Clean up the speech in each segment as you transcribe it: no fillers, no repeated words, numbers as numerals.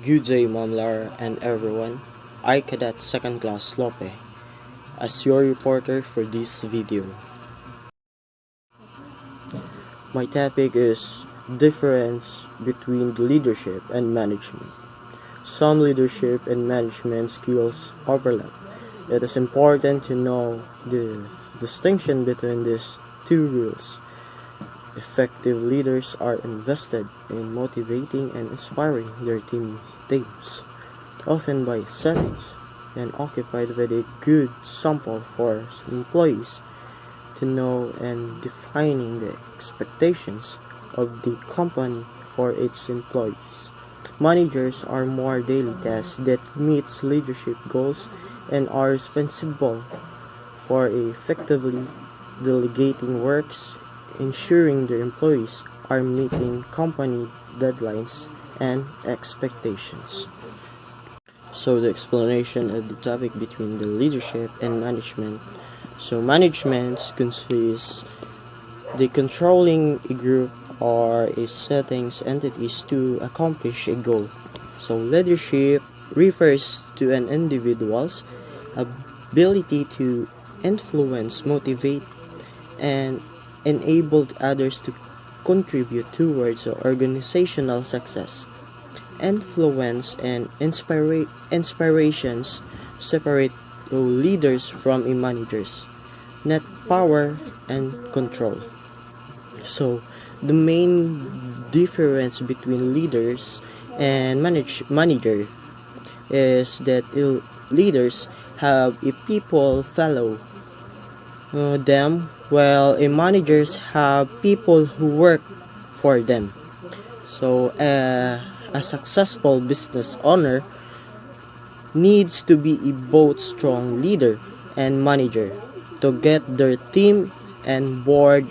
Good day, Mamlar and everyone. I Cadet Second Class Lope as your reporter for this video. My topic is difference between leadership and management. Some leadership and management skills overlap. It is important to know the distinction between these two rules. Effective leaders are invested in motivating and inspiring their teams, often by settings and occupied with a good sample for employees to know and defining the expectations of the company for its employees. Managers are more daily tasks that meets leadership goals and are responsible for effectively delegating works, ensuring their employees are meeting company deadlines and expectations. So the explanation of the topic between the leadership and management. So management consists the controlling a group or a settings entities to accomplish a goal. So leadership refers to an individual's ability to influence, motivate, and enable others to contribute towards organizational success. Influence and inspirations separate leaders from managers, not power and control. So, the main difference between leaders and manager is that leaders have a people follow them, while a managers have people who work for them. So, a successful business owner needs to be a both strong leader and manager to get their team and board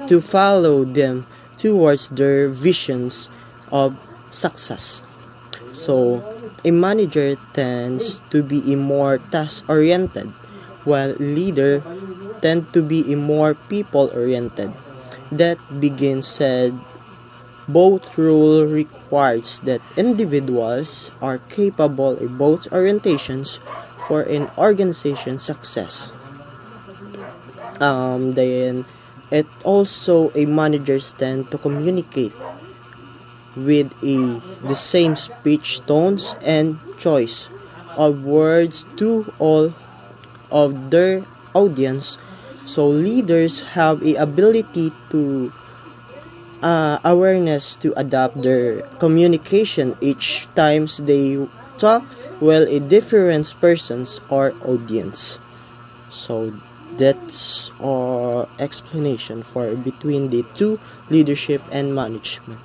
to follow them towards their visions of success. So, a manager tends to be a more task-oriented, while leader tend to be a more people-oriented. That being said, both rule requires that individuals are capable of both orientations for an organization's success. Then it also a managers tend to communicate with the same speech tones and choice of words to all of their audience. So leaders have a ability to awareness to adapt their communication each times they talk well a different persons or audience. So that's our explanation for between the two leadership and management.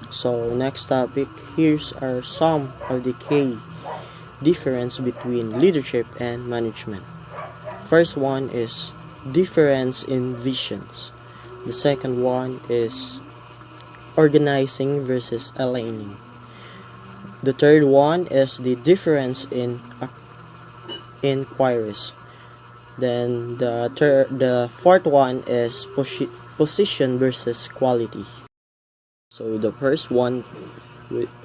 So next topic, here's are some of the key difference between leadership and management. First one is difference in visions. The second one is organizing versus aligning. The third one is the difference in inquiries. Then the fourth one is position versus quality. So the first one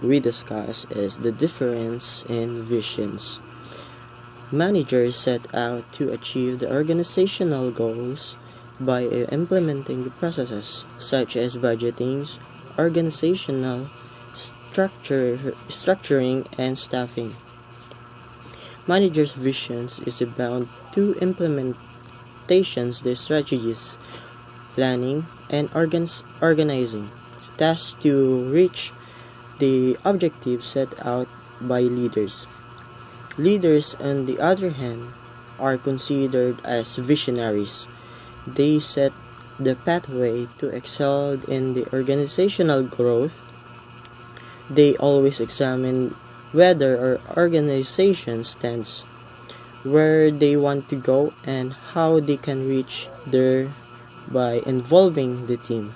we discuss is the difference in visions. Managers set out to achieve the organizational goals by implementing the processes such as budgeting, organizational structuring, and staffing. Managers' visions is about to implementations the strategies, planning, and organizing tasks to reach the objectives set out by leaders. Leaders, on the other hand, are considered as visionaries. They set the pathway to excel in the organizational growth. They always examine whether our organization stands, where they want to go, and how they can reach there by involving the team.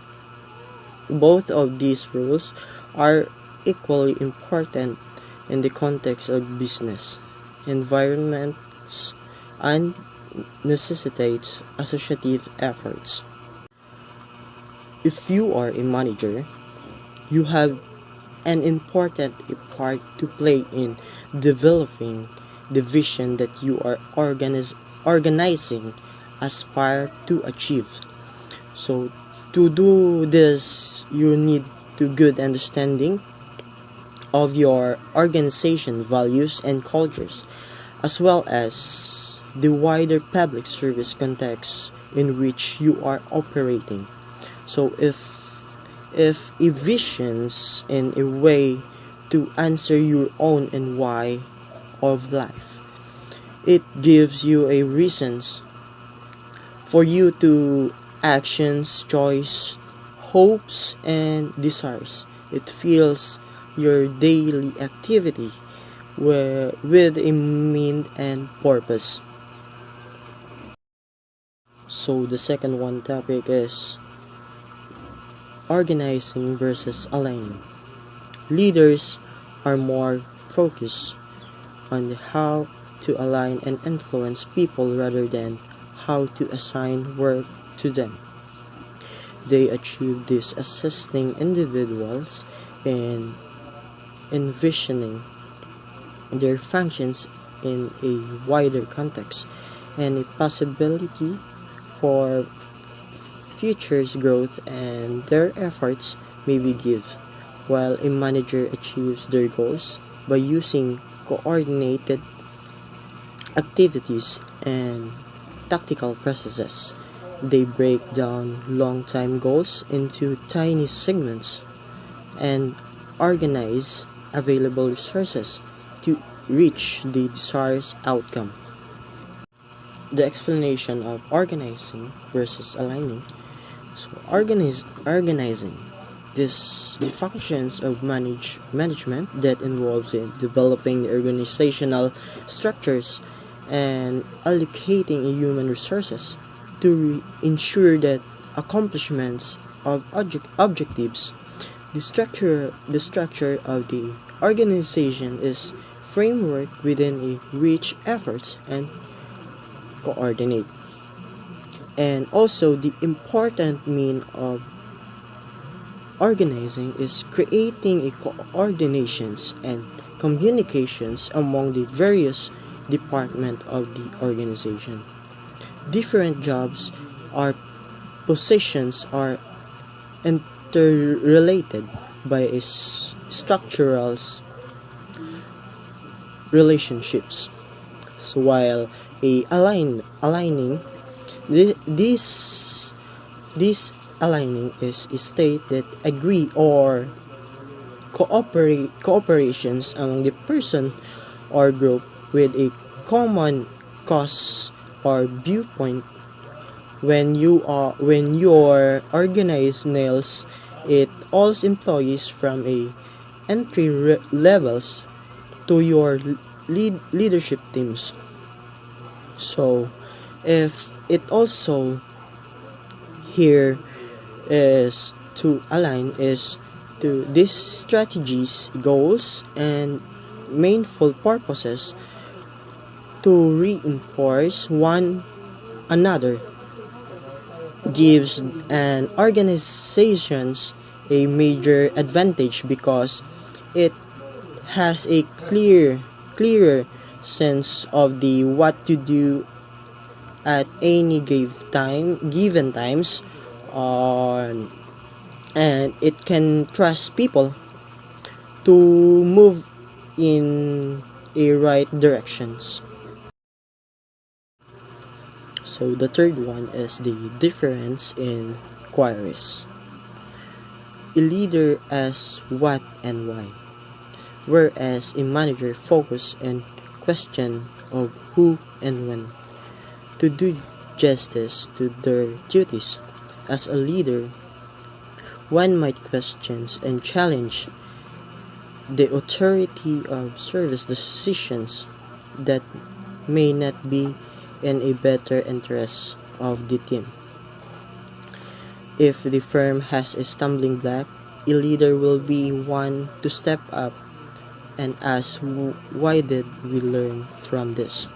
Both of these rules are equally important in the context of business environments and necessitates associative efforts. If you are a manager, You have an important part to play in developing the vision that you are organizing aspire to achieve. So to do this, you need to good understanding of your organization values and cultures, as well as the wider public service context in which you are operating. So if a visions in a way to answer your own and why of life, it gives you a reasons for you to actions, choice, hopes and desires. It fills your daily activity with a meaning and purpose. So the second one topic is organizing versus aligning. Leaders are more focused on the how to align and influence people rather than how to assign work to them. They achieve this assisting individuals in envisioning their functions in a wider context and a possibility for future's growth, and their efforts may be give, while a manager achieves their goals by using coordinated activities and tactical processes. They break down long-time goals into tiny segments and organize available resources to reach the desired outcome. The explanation of organizing versus aligning. So organizing this the functions of management that involves in developing the organizational structures and allocating human resources to ensure that accomplishments of objectives. The structure of the organization is framework within a which efforts and coordinate, and also the important mean of organizing is creating a coordinations and communications among the various departments of the organization. Different jobs or positions are interrelated by a structural relationships. So while a aligning this aligning is a state that agree or cooperations among the person or group with a common cause or viewpoint. When your organized nails it all employees from a entry levels to your leadership teams. So if it also here is to align is to these strategies, goals and meaningful purposes to reinforce one another, gives an organizations a major advantage because it has a clearer sense of the what to do at any given times, on and it can trust people to move in a right directions. So the third one is the difference in queries. A leader asks what and why, whereas a manager focuses on question of who and when. To do justice to their duties as a leader, one might question and challenge the authority of service decisions that may not be in a better interest of the team. If the firm has a stumbling block, a leader will be one to step up and ask why did we learn from this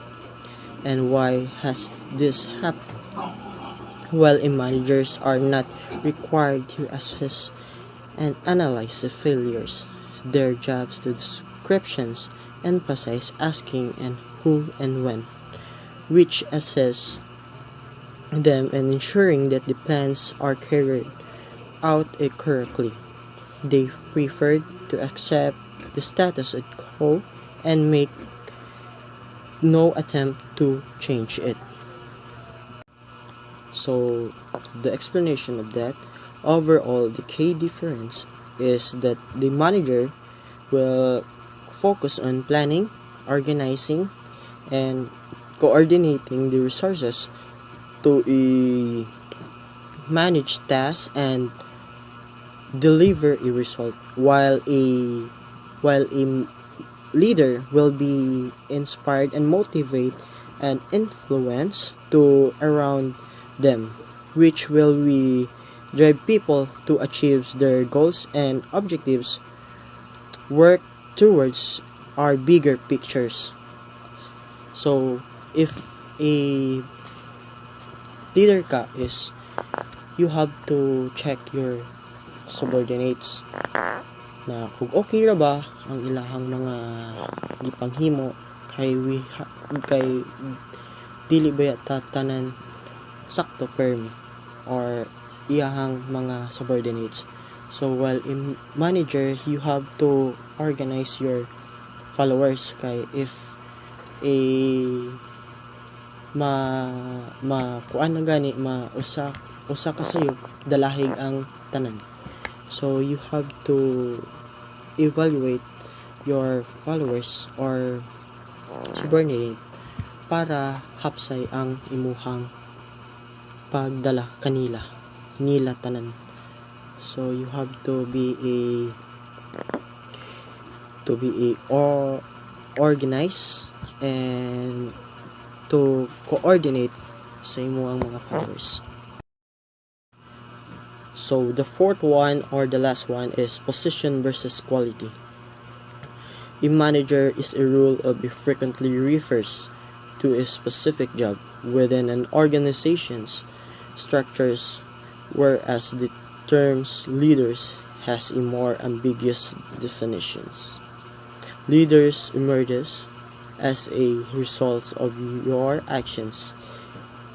and why has this happened, while managers are not required to assess and analyze the failures. Their jobs to descriptions emphasize asking and who and when, which assess them and ensuring that the plans are carried out correctly. They prefer to accept the status quo and make no attempt to change it. So, the explanation of that, overall, the key difference is that the manager will focus on planning, organizing, and coordinating the resources to manage tasks and deliver a result, while a leader will be inspired and motivate and influence to around them, which will we drive people to achieve their goals and objectives, work towards our bigger pictures. So if a leader ka is, you have to check your subordinates na kung okay ra ba ang ilahang mga gipanghimo, kay dili ba yata tanan sakto permi or iyahang mga subordinates. So while in manager, you have to organize your followers, kay if a kuan na gani usa ka sayop dalahig ang tanan. So you have to evaluate your followers or subordinate para hapsay ang imuhang pagdala kanila nila tanan. So you have to be organized and to coordinate sa imuhang mga followers. So the fourth one or the last one is position versus quality. A manager is a rule of frequently refers to a specific job within an organization's structures, whereas the terms leaders has a more ambiguous definitions. Leaders emerges as a result of your actions,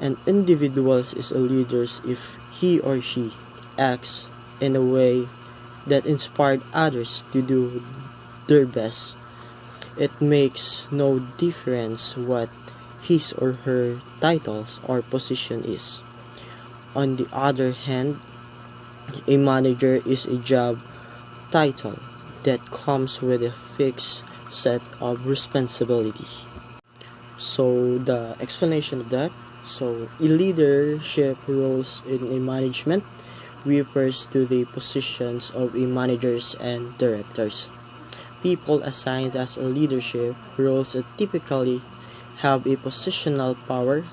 and individuals is a leader if he or she acts in a way that inspired others to do their best. It makes no difference what his or her titles or position is. On the other hand, a manager is a job title that comes with a fixed set of responsibility. So the explanation of that, so a leadership roles in a management refers to the positions of a managers and directors. People assigned as a leadership roles typically have a positional power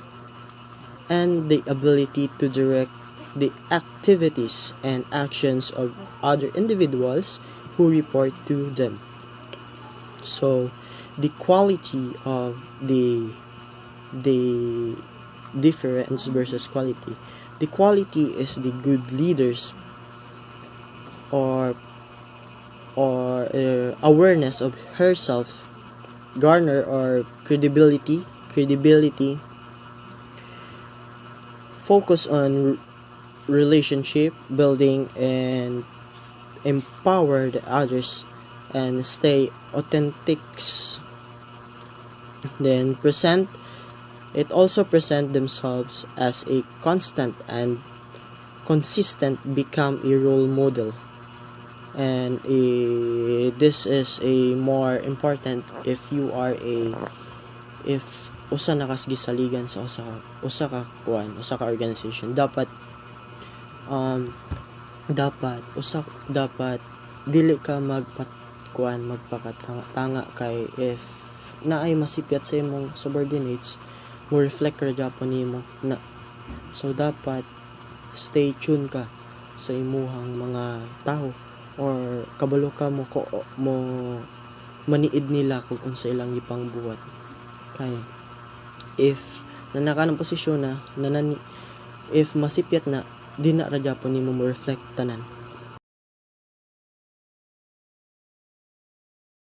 and the ability to direct the activities and actions of other individuals who report to them. So the quality of the difference versus quality. The quality is the good leaders or awareness of herself, garner or credibility, focus on relationship building and empower the others and stay authentic. Then it also present themselves as a constant and consistent, become a role model, and this is a more important if you are if usa na kas gisaligan sa usa ka organization. Dapat dili ka magpakatanga kay if naay masipyat sa imong subordinates, mo reflect ra gyapon nimo na. So dapat stay tuned ka sa imuhang mga tao or kabalo ka mo maniid nila kung unsa ilang gipang buhat. Kay if nanaka ng posisyon na if masipyat na, di na ra gyapon nimo mo reflect tanan.